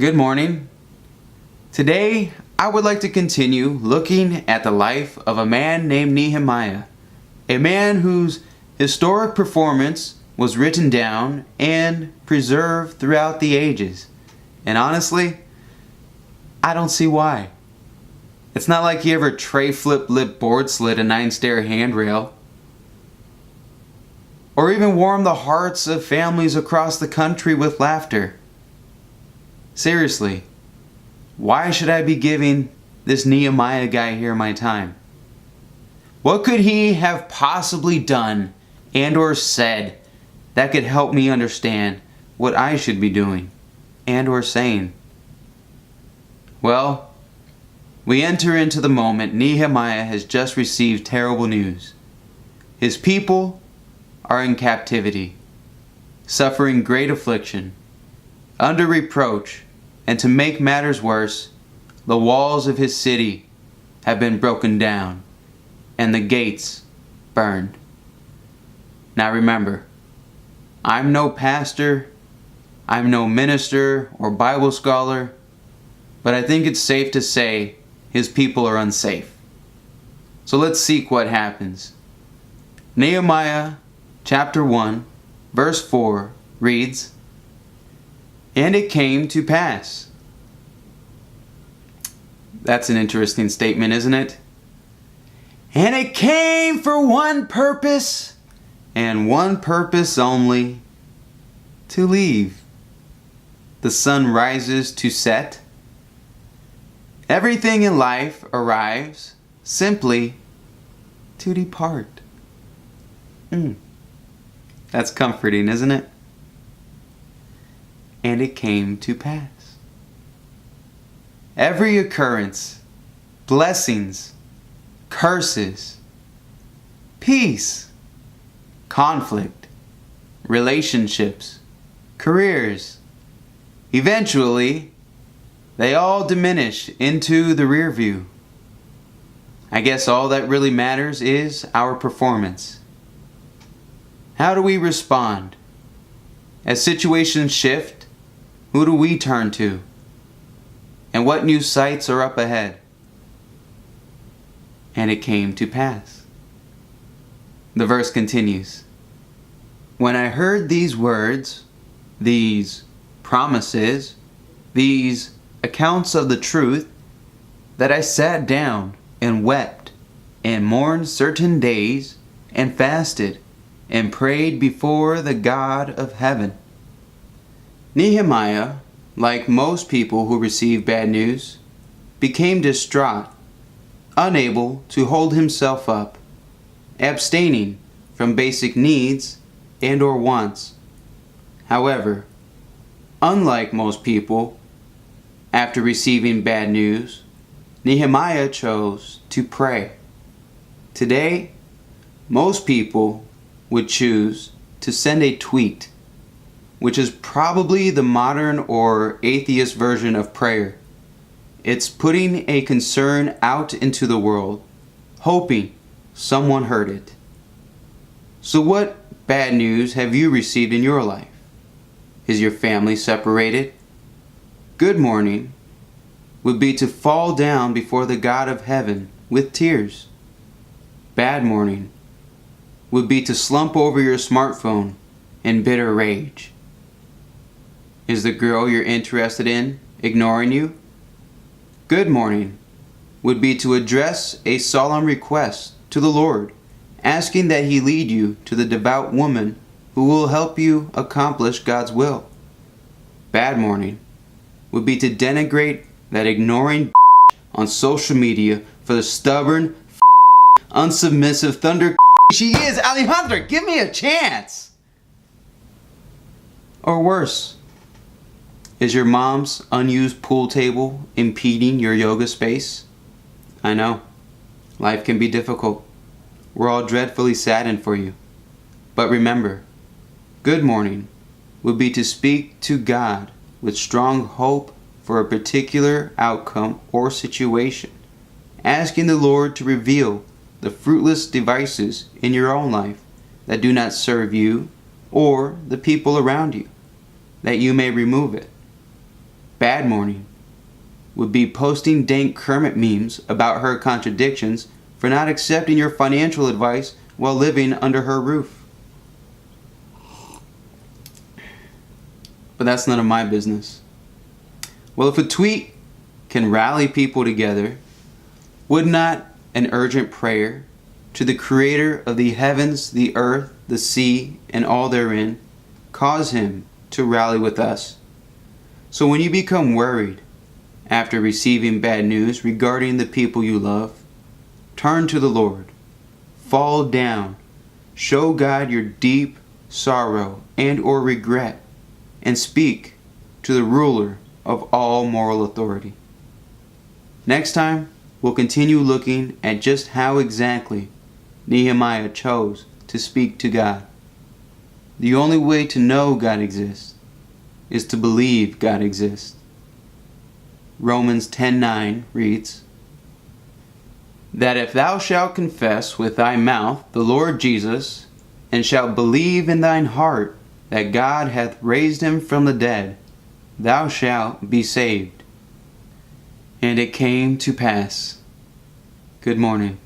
Good morning. Today, I would like to continue looking at the life of a man named Nehemiah, a man whose historic performance was written down and preserved throughout the ages. And honestly, I don't see why. It's not like he ever tray flip lip board slid a 9-stair handrail, or even warmed the hearts of families across the country with laughter. Seriously, why should I be giving this Nehemiah guy here my time? What could he have possibly done and or said that could help me understand what I should be doing and or saying? Well, we enter into the moment Nehemiah has just received terrible news. His people are in captivity, suffering great affliction, under reproach, and to make matters worse, the walls of his city have been broken down and the gates burned. Now remember, I'm no pastor, I'm no minister or Bible scholar, but I think it's safe to say his people are unsafe. So let's seek what happens. Nehemiah chapter 1, verse 4 reads, "And it came to pass." That's an interesting statement, isn't it? And it came for one purpose, and one purpose only, to leave. The sun rises to set. Everything in life arrives simply to depart. That's comforting, isn't it? And it came to pass. Every occurrence, blessings, curses, peace, conflict, relationships, careers, eventually, they all diminish into the rear view. I guess all that really matters is our performance. How do we respond? As situations shift, who do we turn to? And what new sights are up ahead? And it came to pass. The verse continues. When I heard these words, these promises, these accounts of the truth, that I sat down and wept and mourned certain days and fasted and prayed before the God of heaven. Nehemiah, like most people who receive bad news, became distraught, unable to hold himself up, abstaining from basic needs and or wants. However, unlike most people, after receiving bad news, Nehemiah chose to pray. Today, most people would choose to send a tweet, which is probably the modern or atheist version of prayer. It's putting a concern out into the world, hoping someone heard it. So what bad news have you received in your life? Is your family separated? Good morning would be to fall down before the God of heaven with tears. Bad morning would be to slump over your smartphone in bitter rage. Is the girl you're interested in ignoring you? Good morning would be to address a solemn request to the Lord, asking that He lead you to the devout woman who will help you accomplish God's will. Bad morning would be to denigrate that ignoring on social media for the stubborn, unsubmissive thunder she is. Alejandra, give me a chance! Or worse, is your mom's unused pool table impeding your yoga space? I know, life can be difficult. We're all dreadfully saddened for you. But remember, good morning would be to speak to God with strong hope for a particular outcome or situation, asking the Lord to reveal the fruitless devices in your own life that do not serve you or the people around you, that you may remove it. bad mourning would be posting dank Kermit memes about her contradictions for not accepting your financial advice while living under her roof. But that's none of my business. Well, if a tweet can rally people together, would not an urgent prayer to the Creator of the heavens, the earth, the sea, and all therein cause him to rally with us? So when you become worried after receiving bad news regarding the people you love, turn to the Lord, fall down, show God your deep sorrow and or regret, and speak to the ruler of all moral authority. Next time, we'll continue looking at just how exactly Nehemiah chose to speak to God. The only way to know God exists is to believe God exists. Romans 10:9 reads, that if thou shalt confess with thy mouth the Lord Jesus, and shalt believe in thine heart that God hath raised him from the dead, thou shalt be saved. And it came to pass. Good morning.